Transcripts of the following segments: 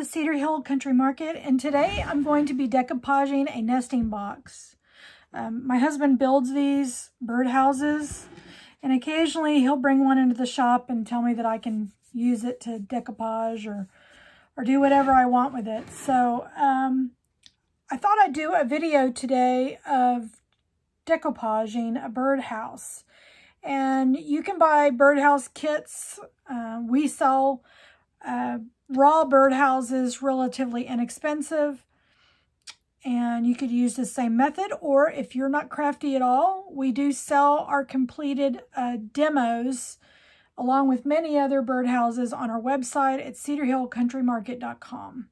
to Cedar Hill Country Market, and today I'm going to be decoupaging a nesting box. My husband builds these birdhouses, and occasionally he'll bring one into the shop and tell me that I can use it to decoupage or do whatever I want with it. So I thought I'd do a video today of decoupaging a birdhouse. And you can buy birdhouse kits. We sell raw birdhouses relatively inexpensive, and you could use the same method, or if you're not crafty at all, we do sell our completed demos along with many other birdhouses on our website at cedarhillcountrymarket.com.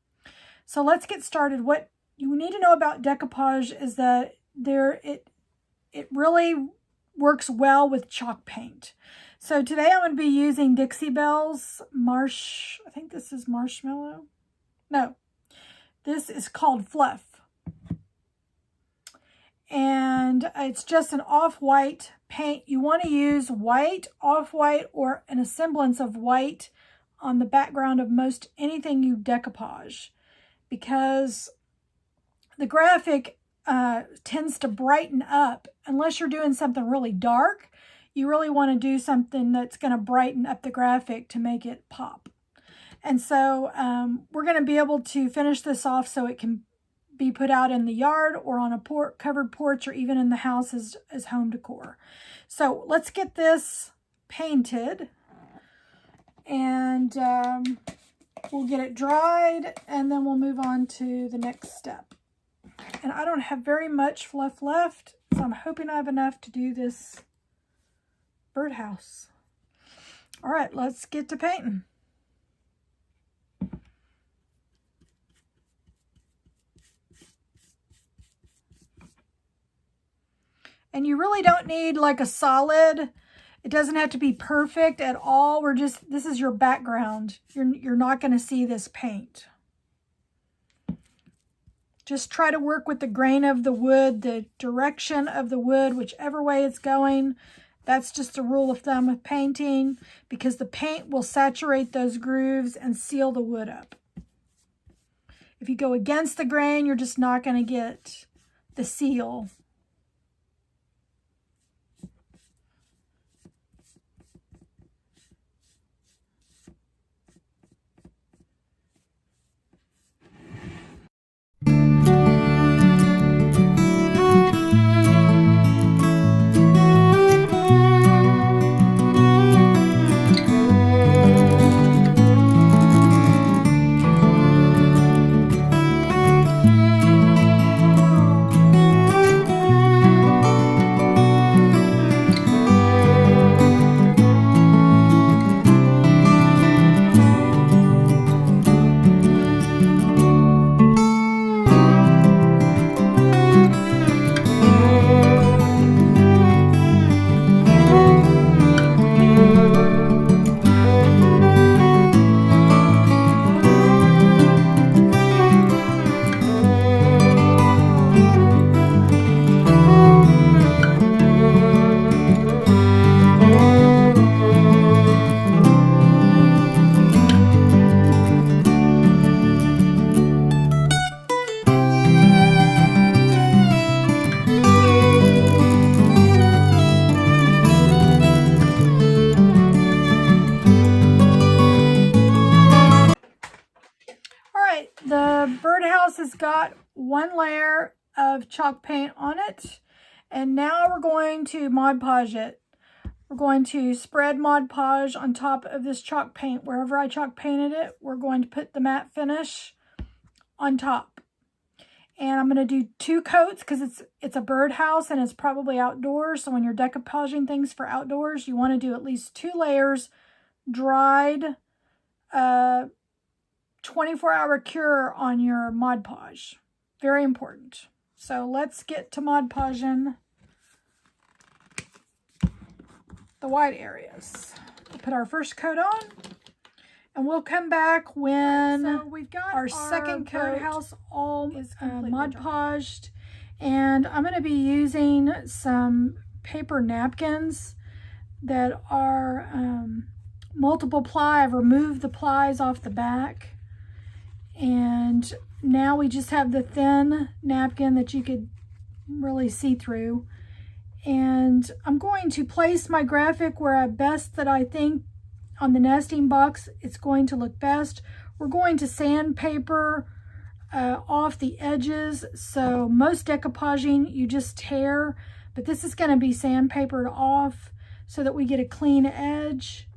So let's get started. What you need to know about decoupage is that it really works well with chalk paint. So today I'm going to be using Dixie Belle's I think this is Marshmallow. No, this is called Fluff. And it's just an off-white paint. You want to use white, off-white, or an semblance of white on the background of most anything you decoupage, because the graphic tends to brighten up. Unless you're doing something really dark, you really want to do something that's going to brighten up the graphic to make it pop. And so we're going to be able to finish this off so it can be put out in the yard or on a covered porch or even in the house as home decor. So let's get this painted, and we'll get it dried, and then we'll move on to the next step. And I don't have very much fluff left, so I'm hoping I have enough to do this birdhouse. All right, let's get to painting. And you really don't need like a solid. It doesn't have to be perfect at all. This is your background. You're not going to see this paint. Just try to work with the grain of the wood, the direction of the wood, whichever way it's going. That's just a rule of thumb with painting, because the paint will saturate those grooves and seal the wood up. If you go against the grain, you're just not going to get the seal. The birdhouse has got one layer of chalk paint on it, and now we're going to Mod Podge it. We're going to spread Mod Podge on top of this chalk paint. Wherever I chalk painted it, we're going to put the matte finish on top. And I'm going to do 2 coats because it's a birdhouse and it's probably outdoors. So when you're decoupaging things for outdoors, you want to do at least 2 layers dried, 24-hour cure on your Mod Podge. Very important. So let's get to Mod Podging the white areas. We'll put our first coat on, and we'll come back when we've got our second coat house all is Mod Podged. And I'm going to be using some paper napkins that are multiple ply. I've removed the plies off the back, And now we just have the thin napkin that you could really see through. And I'm going to place my graphic where I think on the nesting box it's going to look best. We're going to sandpaper off the edges. So most decoupaging you just tear, but this is going to be sandpapered off so that we get a clean edge.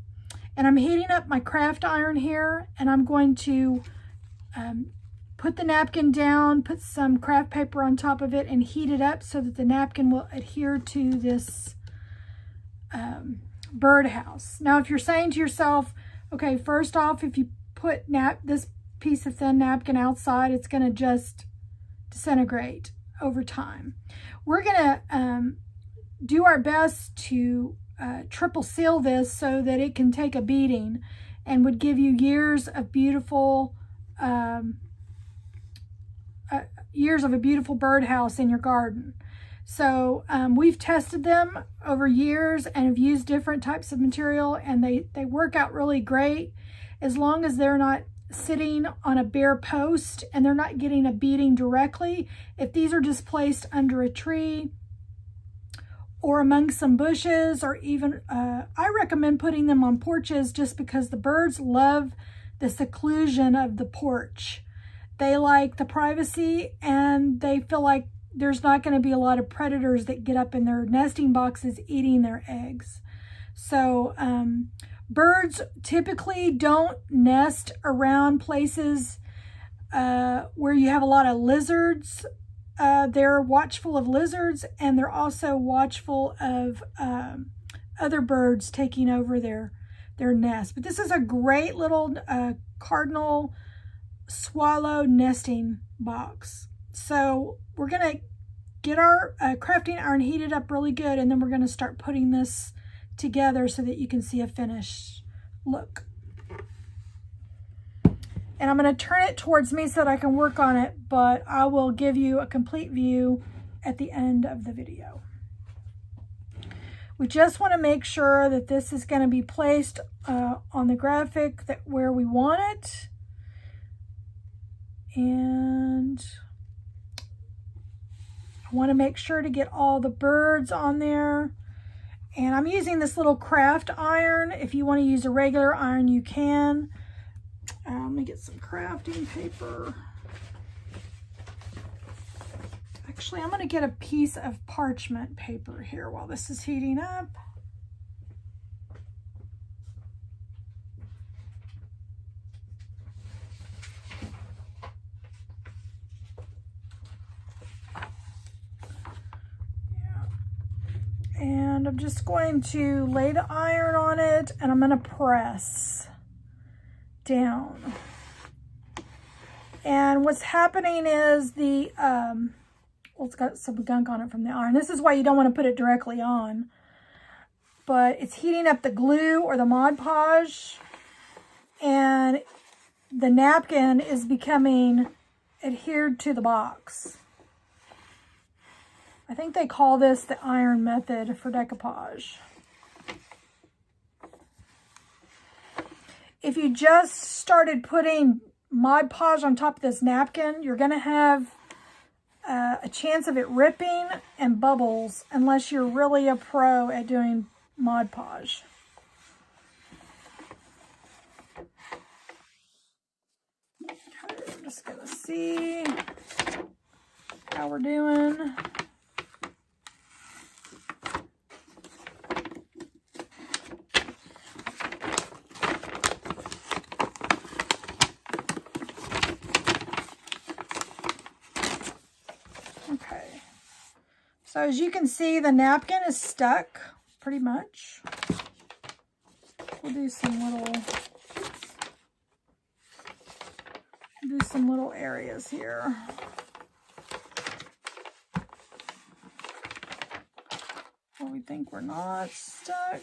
And I'm heating up my craft iron here, and I'm going to put the napkin down, put some craft paper on top of it, and heat it up so that the napkin will adhere to this birdhouse. Now, if you're saying to yourself, okay, first off, if you put this piece of thin napkin outside, it's going to just disintegrate over time. We're going to do our best to triple seal this so that it can take a beating and would give you years of a beautiful birdhouse in your garden. So we've tested them over years and have used different types of material, and they work out really great as long as they're not sitting on a bare post and they're not getting a beating directly. If these are just placed under a tree or among some bushes, or even I recommend putting them on porches, just because the birds love the seclusion of the porch. They like the privacy, and they feel like there's not going to be a lot of predators that get up in their nesting boxes eating their eggs. So birds typically don't nest around places where you have a lot of lizards. They're watchful of lizards, and they're also watchful of other birds taking over their nest. But this is a great little cardinal swallow nesting box. So we're going to get our crafting iron heated up really good, and then we're going to start putting this together so that you can see a finished look. And I'm going to turn it towards me so that I can work on it, but I will give you a complete view at the end of the video. We just want to make sure that this is going to be placed on the graphic where we want it. And I want to make sure to get all the birds on there. And I'm using this little craft iron. If you want to use a regular iron, you can. Let me get some crafting paper. Actually, I'm going to get a piece of parchment paper here while this is heating up. And I'm just going to lay the iron on it, and I'm going to press down. And what's happening is well, it's got some gunk on it from the iron. This is why you don't want to put it directly on. But it's heating up the glue or the Mod Podge, and the napkin is becoming adhered to the box. I think they call this the iron method for decoupage. If you just started putting Mod Podge on top of this napkin, you're going to have a chance of it ripping and bubbles unless you're really a pro at doing Mod Podge. Okay, I'm just going to see how we're doing. So as you can see, the napkin is stuck pretty much. We'll do some little areas here. Where we think we're not stuck.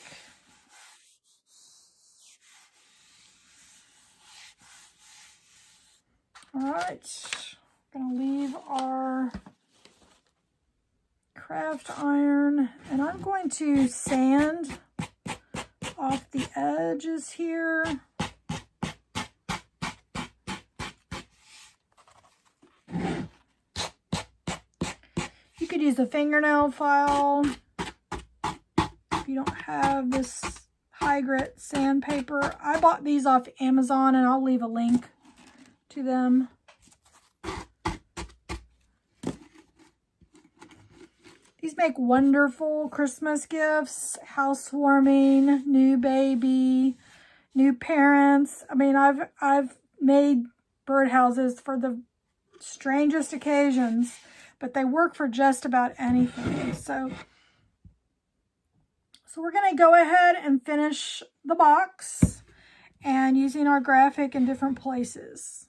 All right, gonna leave our craft iron, and I'm going to sand off the edges here. You could use a fingernail file if you don't have this high grit sandpaper. I bought these off Amazon and I'll leave a link to them. These make wonderful Christmas gifts, housewarming, new baby, new parents. I mean, I've made birdhouses for the strangest occasions, but they work for just about anything. So we're going to go ahead and finish the box and using our graphic in different places.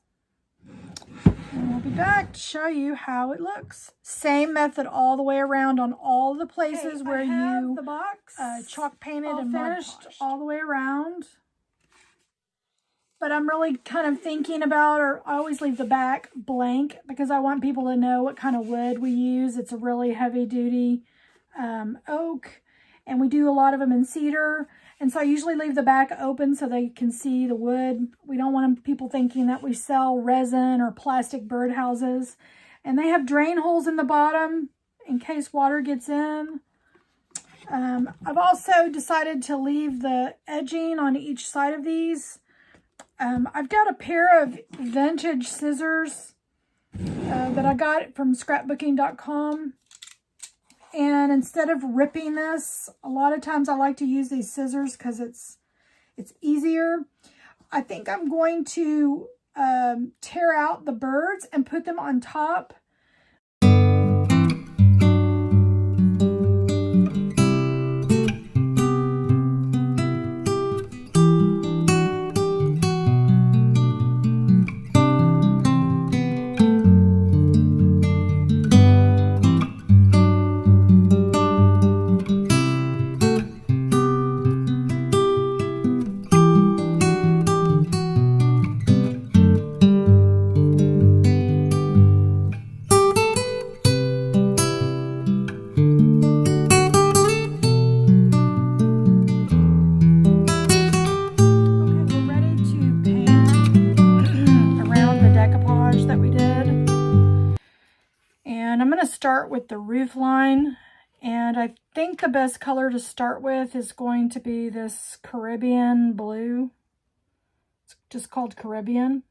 And we'll be back to show you how it looks. Same method all the way around on all the places where you the box chalk painted and finished all the way around. But I'm really kind of thinking about, or I always leave the back blank because I want people to know what kind of wood we use. It's a really heavy duty oak, and we do a lot of them in cedar. And so I usually leave the back open so they can see the wood. We don't want people thinking that we sell resin or plastic birdhouses. And they have drain holes in the bottom in case water gets in. I've also decided to leave the edging on each side of these. I've got a pair of vintage scissors that I got from scrapbooking.com. And instead of ripping this, a lot of times I like to use these scissors because it's easier. I think I'm going to tear out the birds and put them on top. Start with the roof line, and I think the best color to start with is going to be this Caribbean blue. It's just called Caribbean,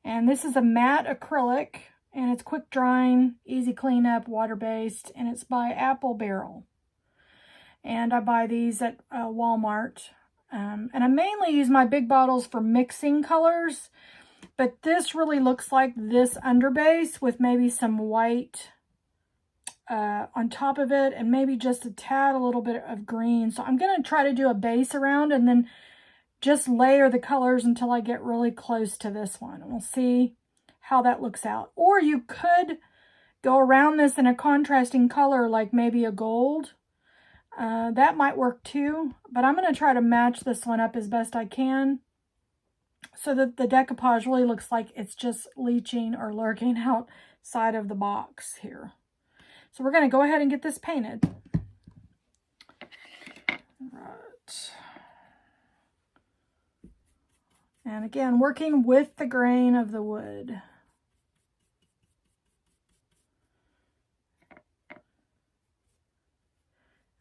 and this is a matte acrylic, and it's quick drying, easy cleanup, water-based, and it's by Apple Barrel. And I buy these at Walmart, and I mainly use my big bottles for mixing colors. But this really looks like this underbase with maybe some white on top of it and maybe just a little bit of green. So I'm going to try to do a base around and then just layer the colors until I get really close to this one. And we'll see how that looks out. Or you could go around this in a contrasting color like maybe a gold. That might work too. But I'm going to try to match this one up as best I can, so that the decoupage really looks like it's just leaching or lurking outside of the box here. So we're going to go ahead and get this painted. Right. And again, working with the grain of the wood.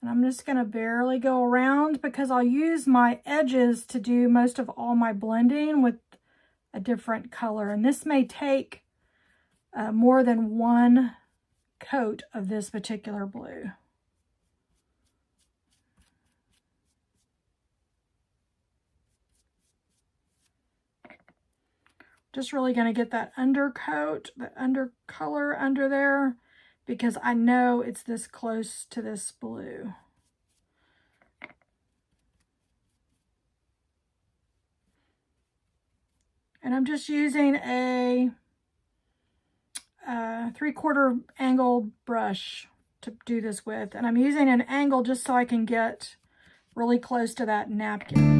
And I'm just going to barely go around because I'll use my edges to do most of all my blending with a different color. And this may take more than one coat of this particular blue. Just really going to get that undercoat, the undercolor under there, because I know it's this close to this blue. And I'm just using a 3/4 angle brush to do this with. And I'm using an angle just so I can get really close to that napkin.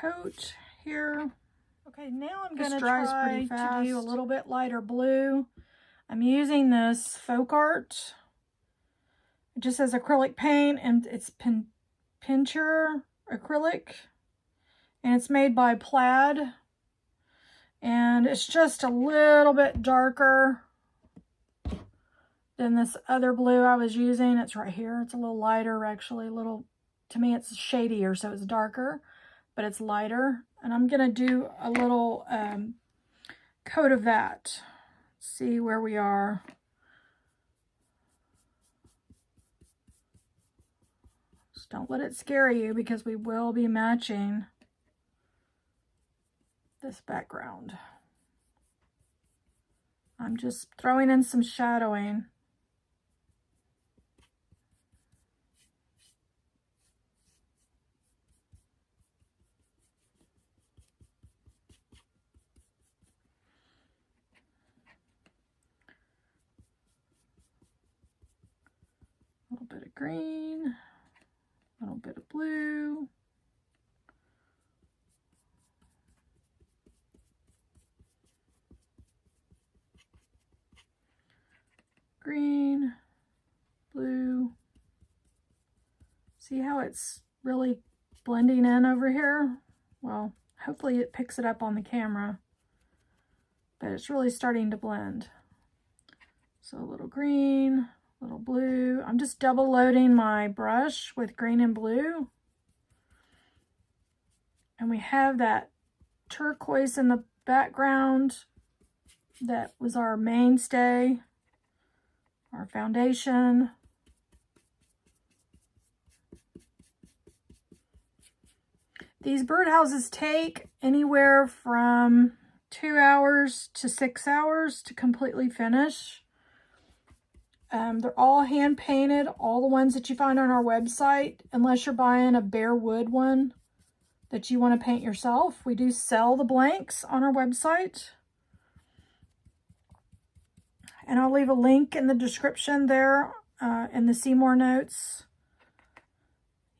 coat here. Okay, now I'm going to try to do a little bit lighter blue. I'm using this Folk Art. It just says acrylic paint, and it's Pincher acrylic, and it's made by Plaid, and it's just a little bit darker than this other blue I was using. It's right here. It's a little lighter, actually. To me, it's shadier, so it's darker, but it's lighter. And I'm going to do a little coat of that. See where we are. Just don't let it scare you, because we will be matching this background. I'm just throwing in some shadowing. A little bit of green, a little bit of blue. Green, blue. See how it's really blending in over here? Well, hopefully it picks it up on the camera, but it's really starting to blend. So a little green, a little blue. I'm just double loading my brush with green and blue. And we have that turquoise in the background that was our mainstay, our foundation. These birdhouses take anywhere from 2 hours to 6 hours to completely finish. They're all hand painted, all the ones that you find on our website, unless you're buying a bare wood one that you want to paint yourself. We do sell the blanks on our website. And I'll leave a link in the description there in the See More notes.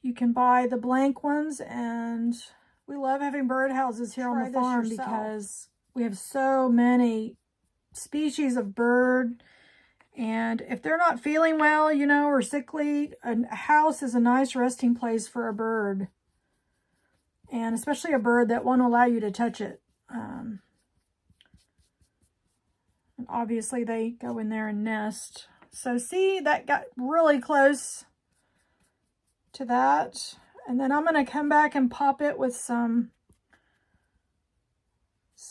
You can buy the blank ones, and we love having birdhouses here on the farm because we have so many species of bird. And if they're not feeling well, you know, or sickly, a house is a nice resting place for a bird. And especially a bird that won't allow you to touch it. And obviously they go in there and nest. So see, that got really close to that. And then I'm going to come back and pop it with some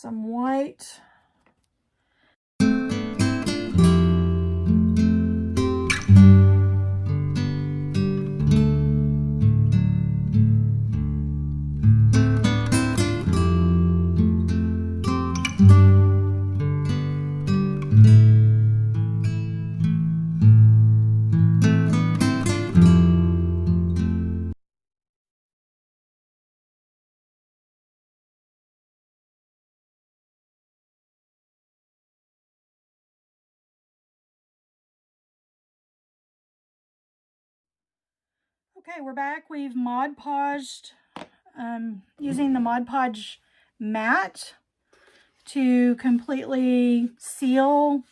white. Okay, we're back. We've Mod Podged, using the Mod Podge mat to completely seal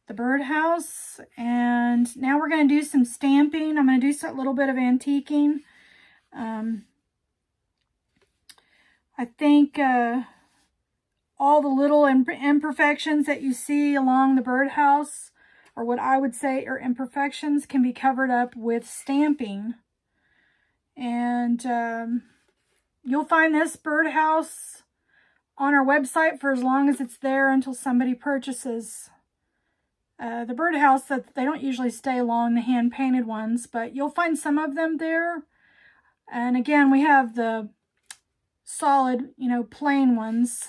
the birdhouse. And now we're going to do some stamping. I'm going to do a little bit of antiquing. I think all the little imperfections that you see along the birdhouse, or what I would say are imperfections, can be covered up with stamping. And you'll find this birdhouse on our website for as long as it's there until somebody purchases the birdhouse. That they don't usually stay long, the hand-painted ones, but you'll find some of them there. And again, we have the solid, you know, plain ones.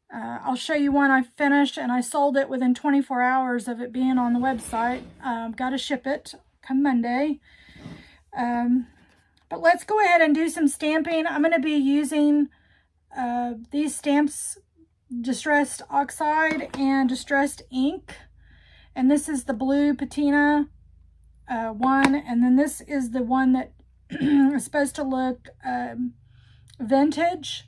I'll show you one I finished, and I sold it within 24 hours of it being on the website. Got to ship it come Monday. But let's go ahead and do some stamping. I'm going to be using these stamps, Distressed Oxide and Distressed Ink. And this is the blue patina one. And then this is the one that is supposed to look vintage.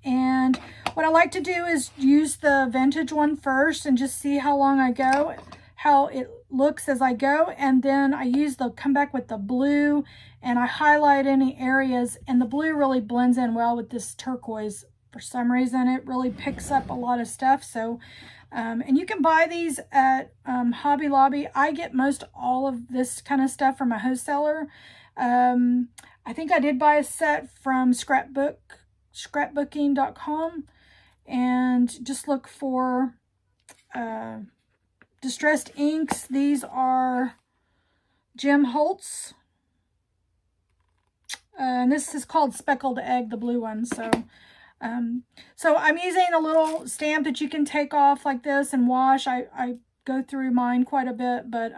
And what I like to do is use the vintage one first and just see how long I go, how it looks as I go. And then I come back with the blue and I highlight any areas, and the blue really blends in well with this turquoise. For some reason, it really picks up a lot of stuff. So, and you can buy these at Hobby Lobby. I get most all of this kind of stuff from a wholesaler. I think I did buy a set from scrapbooking.com, and just look for distressed inks. These are Jim Holtz, and this is called Speckled Egg, the blue one. So so I'm using a little stamp that you can take off like this and wash. I go through mine quite a bit, but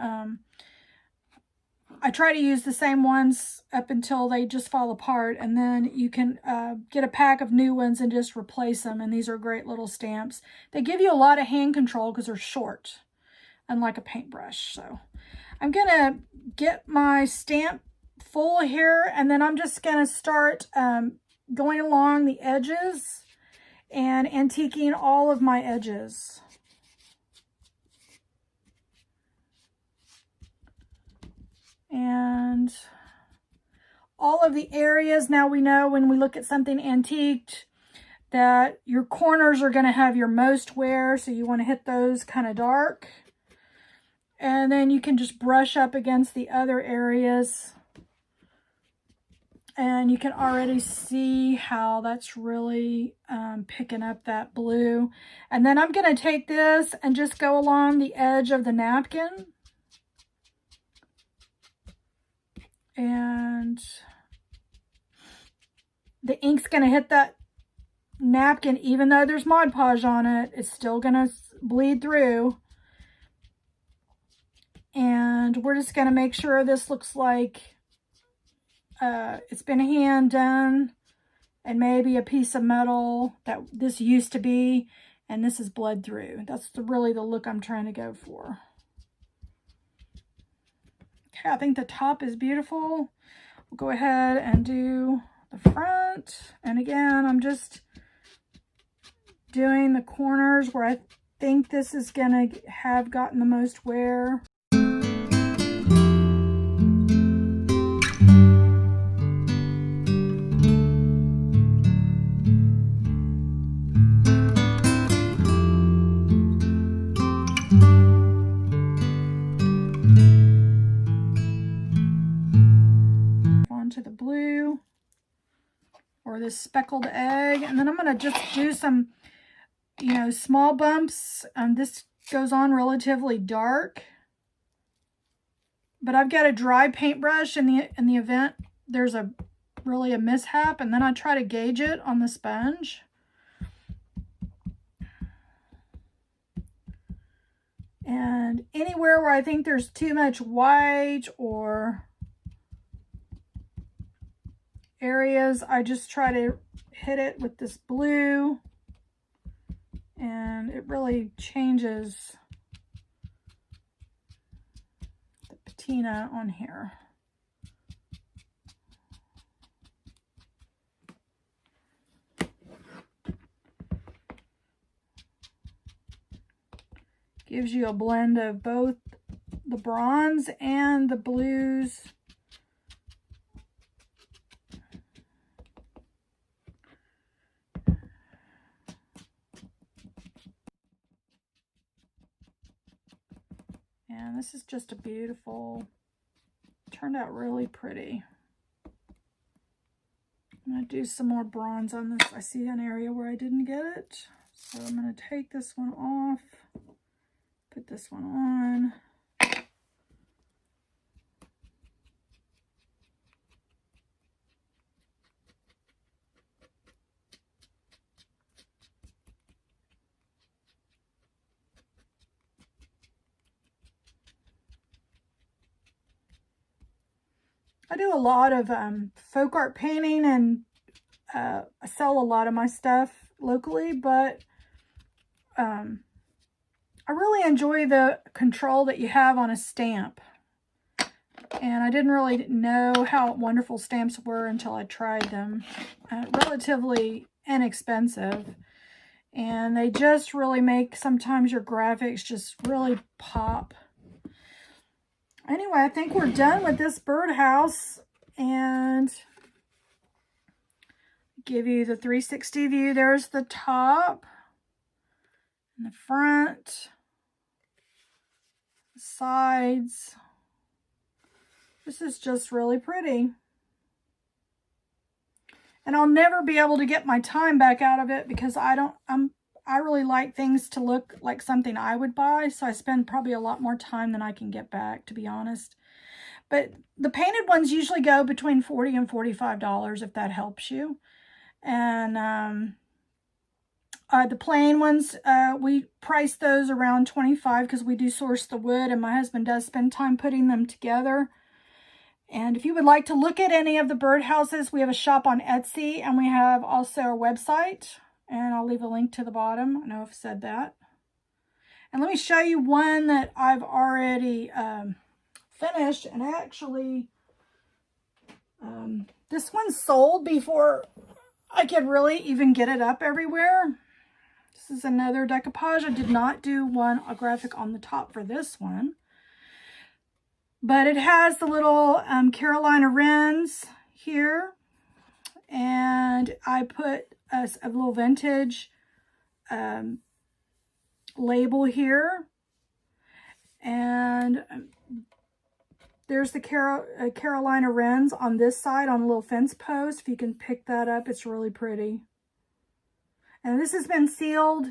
I try to use the same ones up until they just fall apart, and then you can get a pack of new ones and just replace them. And these are great little stamps. They give you a lot of hand control because they're short, unlike a paintbrush. So I'm gonna get my stamp full here, and then I'm just gonna start going along the edges and antiquing all of my edges. And all of the areas. Now we know when we look at something antiqued that your corners are going to have your most wear, so you want to hit those kind of dark. And then you can just brush up against the other areas. And you can already see how that's really picking up that blue. And then I'm going to take this and just go along the edge of the napkin. And the ink's going to hit that napkin. Even though there's Mod Podge on it, it's still going to bleed through. And we're just going to make sure this looks like it's been hand done, and maybe a piece of metal that this used to be, and this is bled through. That's really the look I'm trying to go for. Okay, I think the top is beautiful. We'll go ahead and do the front. And again, I'm just doing the corners where I think this is gonna have gotten the most wear. To the blue or this speckled egg, and then I'm going to just do some, you know, small bumps. This goes on relatively dark, but I've got a dry paintbrush in the event there's really a mishap, and then I try to gauge it on the sponge. And anywhere where I think there's too much white or areas, I just try to hit it with this blue, and it really changes the patina on here. Gives you a blend of both the bronze and the blues. And this is just a beautiful, turned out really pretty. I'm going to do some more bronze on this. I see an area where I didn't get it. So I'm going to take this one off, put this one on. I do a lot of folk art painting, and I sell a lot of my stuff locally, but I really enjoy the control that you have on a stamp. And I didn't really know how wonderful stamps were until I tried them. Relatively inexpensive. And they just really make sometimes your graphics just really pop. Anyway, I think we're done with this birdhouse. And give you the 360 view. There's the top and the front, the sides. This is just really pretty. And I'll never be able to get my time back out of it because I really like things to look like something I would buy. So I spend probably a lot more time than I can get back, to be honest. But the painted ones usually go between $40 and $45 if that helps you. And the plain ones, we price those around $25 because we do source the wood, and my husband does spend time putting them together. And if you would like to look at any of the birdhouses, we have a shop on Etsy, and we have also a website, and I'll leave a link to the bottom. I know I've said that. And let me show you one that I've already finished, and actually this one sold before I could really even get it up everywhere. This is another decoupage. I did not do a graphic on the top for this one. But it has the little Carolina wrens here. And I put a little vintage label here. And there's the Carolina wrens on this side on a little fence post. If you can pick that up, it's really pretty. And this has been sealed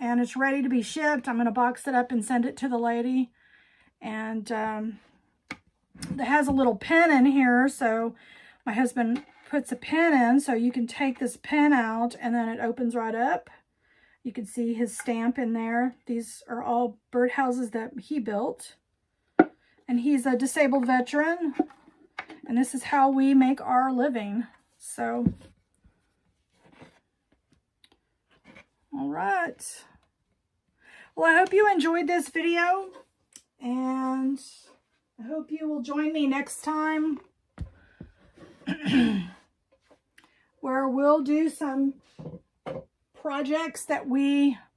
and it's ready to be shipped. I'm going to box it up and send it to the lady. And it has a little pin in here. So my husband puts a pin in so you can take this pin out and then it opens right up. You can see his stamp in there. These are all birdhouses that he built. And he's a disabled veteran. And this is how we make our living. So, all right. Well, I hope you enjoyed this video. And I hope you will join me next time. Where we'll do some projects that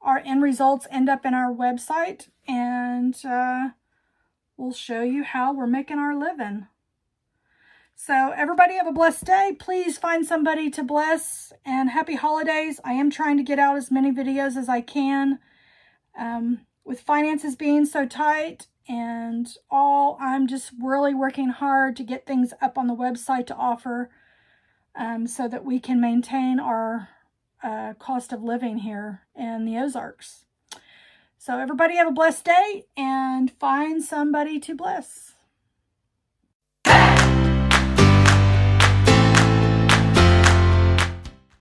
our end results end up in our website. And we'll show you how we're making our living. So everybody have a blessed day. Please find somebody to bless, and happy holidays. I am trying to get out as many videos as I can. With finances being so tight and all, I'm just really working hard to get things up on the website to offer so that we can maintain our cost of living here in the Ozarks. So everybody have a blessed day and find somebody to bless.